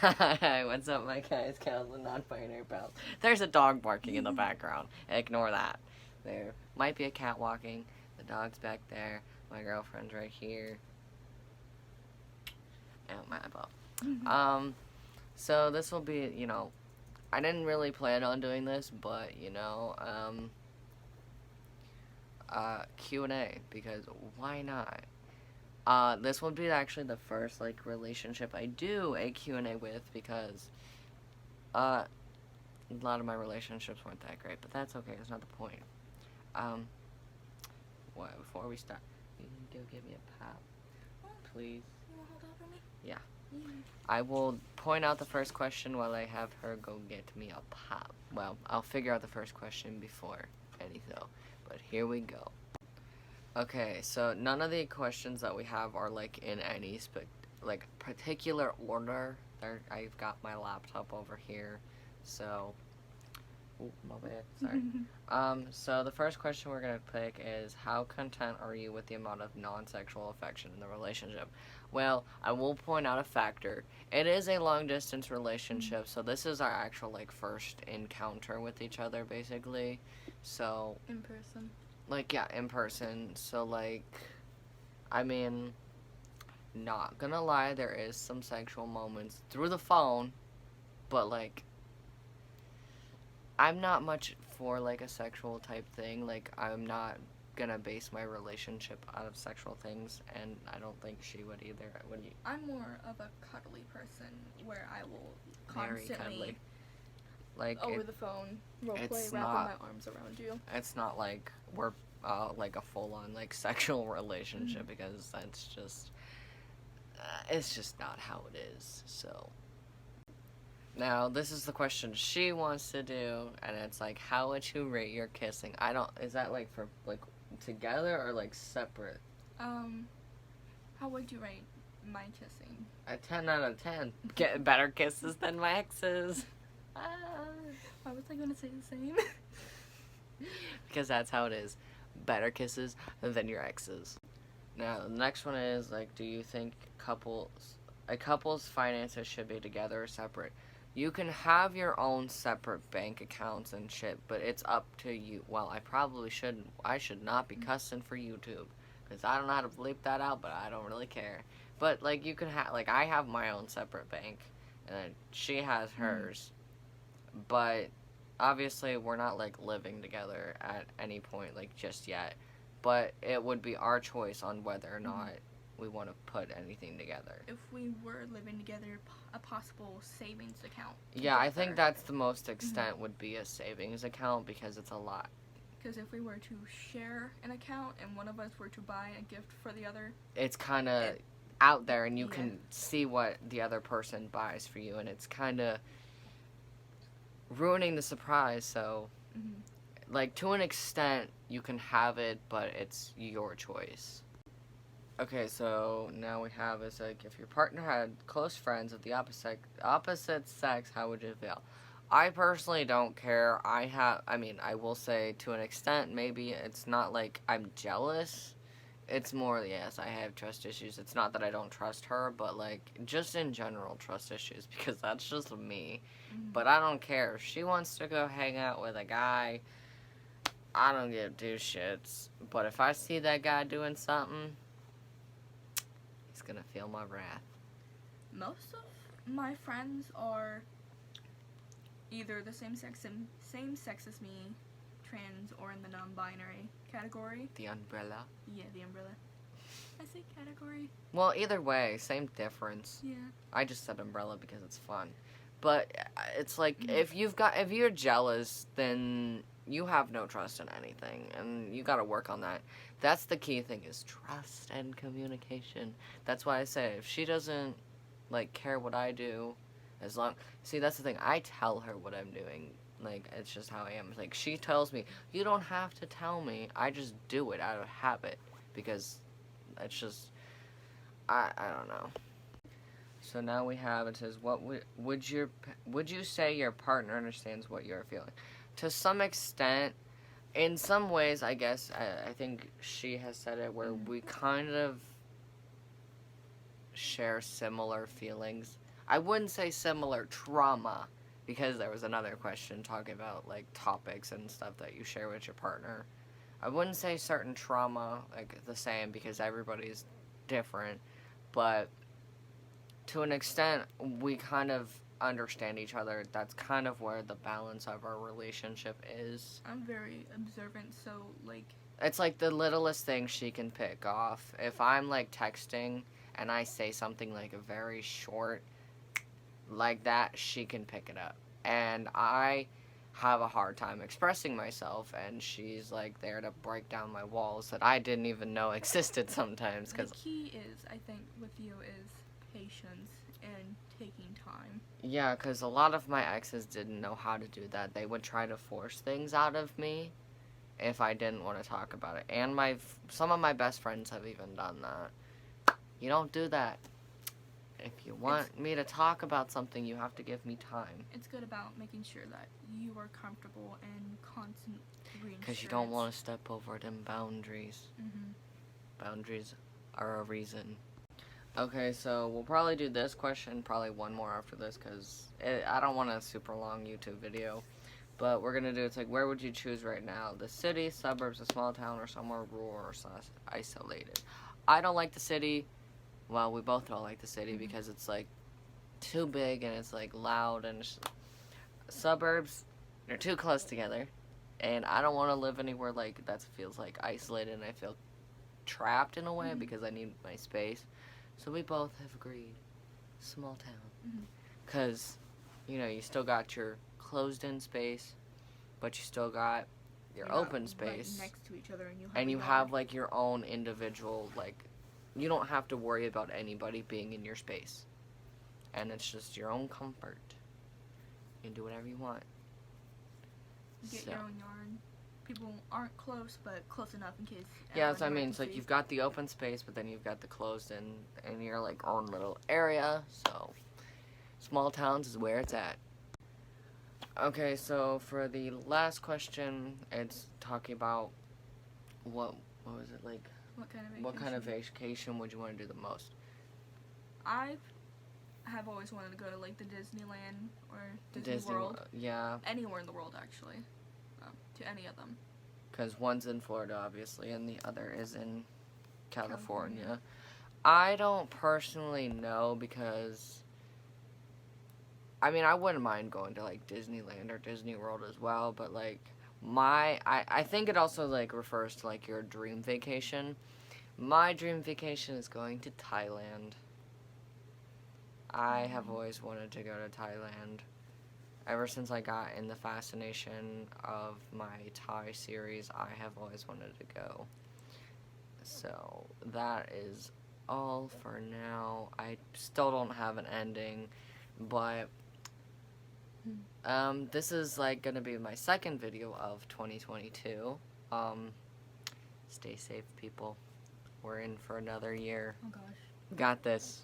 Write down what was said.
Hi, what's up, my guys, gals, and non-binary pals? There's a dog barking in the background. Ignore that. There might be a cat walking. The dog's back there. My girlfriend's right here. Oh, my eyeball. So this will be, I didn't really plan on doing this, but, Q&A, because why not? This would be actually the first, relationship I do a Q&A with, because, a lot of my relationships weren't that great, but that's okay, that's not the point. Before we start, you can go give me a pop, please. You wanna hold out for me? Yeah. I will point out the first question while I have her go get me a pop. Well, I'll figure out the first question before anything, but here we go. Okay, so none of the questions that we have are in any particular order. I've got my laptop over here, so my bad, sorry. So the first question we're gonna pick is, how content are you with the amount of non-sexual affection in the relationship? Well, I will point out a factor. It is a long-distance relationship, so this is our actual first encounter with each other, basically. So in person. In person. So, I mean, not gonna lie, there is some sexual moments through the phone, but, I'm not much for, a sexual type thing. I'm not gonna base my relationship out of sexual things, and I don't think she would either. Would you? I'm more of a cuddly person, where I will Very constantly, cuddly. over the phone, roleplay, wrapping my arms around you. It's not like we're, a full-on, sexual relationship, because that's just, it's just not how it is, so. Now, this is the question she wants to do, and it's how would you rate your kissing? Is that, for, together or, separate? How would you rate my kissing? A 10 out of 10. Get better kisses than my exes. Why was I gonna say the same? Because that's how it is. Better kisses than your exes. Now, the next one is, do you think a couple's finances should be together or separate? You can have your own separate bank accounts and shit, but it's up to you. Well, I should not be cussing for YouTube, because I don't know how to bleep that out, but I don't really care. But, you can have, I have my own separate bank, and then she has hers. But obviously we're not living together at any point just yet, but it would be our choice on whether or not we want to put anything together. If we were living together, a possible savings account together. Yeah, I think that's the most extent would be a savings account, because it's a lot. Because if we were to share an account and one of us were to buy a gift for the other, it's kind of out there, and you can see what the other person buys for you, and it's kind of ruining the surprise. So to an extent you can have it, but it's your choice. Okay, so now we have is if your partner had close friends of the opposite sex, how would you feel? I personally don't care. I will say, to an extent, maybe it's not I'm jealous. It's more, yes, I have trust issues. It's not that I don't trust her, but just in general trust issues, because that's just me. But I don't care. If she wants to go hang out with a guy, I don't give two shits. But if I see that guy doing something, he's gonna feel my wrath. Most of my friends are either the same sex as me, trans, or in the non-binary category. The umbrella? Yeah, the umbrella. I say category. Well, either way, same difference. Yeah. I just said umbrella because it's fun. But it's if you're jealous, then you have no trust in anything, and you gotta work on that. That's the key thing, is trust and communication. That's why I say, if she doesn't care what I do, see, that's the thing, I tell her what I'm doing. It's just how I am. She tells me, you don't have to tell me, I just do it out of habit, because it's just, I don't know. So now we have, it says, would you say your partner understands what you're feeling? To some extent. In some ways, I guess, I think she has said it, where we kind of share similar feelings. I wouldn't say similar trauma, because there was another question talking about like topics and stuff that you share with your partner. I wouldn't say certain trauma like the same because everybody's different, but to an extent we kind of understand each other. That's kind of where the balance of our relationship is. I'm very observant, so like It's like the littlest thing she can pick off. If I'm like texting and I say something like a very short like that, she can pick it up. And I have a hard time expressing myself, and she's like there to break down my walls that I didn't even know existed sometimes. the Because key is, I think, with you is patience and taking time. yeah, because a lot of my exes didn't know how to do that. They would try to force things out of me if I didn't want to talk about it. And some of my best friends have even done that. You don't do that. If you want me to talk about something, you have to give me time. It's good about making sure that you are comfortable and constant reassurance. Because you don't want to step over them boundaries. Mm-hmm. Boundaries are a reason. Okay, so we'll probably do this question, probably one more after this, because I don't want a super long YouTube video. But we're going to do, it's like, where would you choose right now? The city, suburbs, a small town, or somewhere rural or isolated? I don't like the city. Well, we both don't like the city because it's, like, too big and it's, like, loud. And suburbs, they're too close together. And I don't want to live anywhere, like, that feels, like, isolated and I feel trapped in a way because I need my space. So we both have agreed. Small town. Because, you know, you still got your closed-in space, but you still got your You're not open space. right next to each other, and And you a have, yard. like, your own individual, like, you don't have to worry about anybody being in your space. And it's just your own comfort. You can do whatever you want. You get So. your own yard. People aren't close, but close enough in case. Yeah, that's what I everyone mean. It's like emergencies. you've got the open space, but then you've got the closed-in and your, like, own little area. So, small towns is where it's at. Okay, so for the last question, it's talking about what was it like? What kind of vacation? What kind of vacation would you want to do the most? I have always wanted to go to like the Disneyland or Disney World, Yeah, anywhere in the world actually, to any of them. because one's in Florida, obviously, and the other is in California. California. I don't personally know because, I mean, I wouldn't mind going to, like, Disneyland or Disney World as well, but, like, I think it also, like, refers to, like, your dream vacation. My dream vacation is going to Thailand. I have always wanted to go to Thailand. Ever since I got in the fascination of my Thai series, I have always wanted to go. So, that is all for now. I still don't have an ending, but this is like gonna be my second video of 2022. Stay safe, people. We're in for another year. Oh gosh. Got this.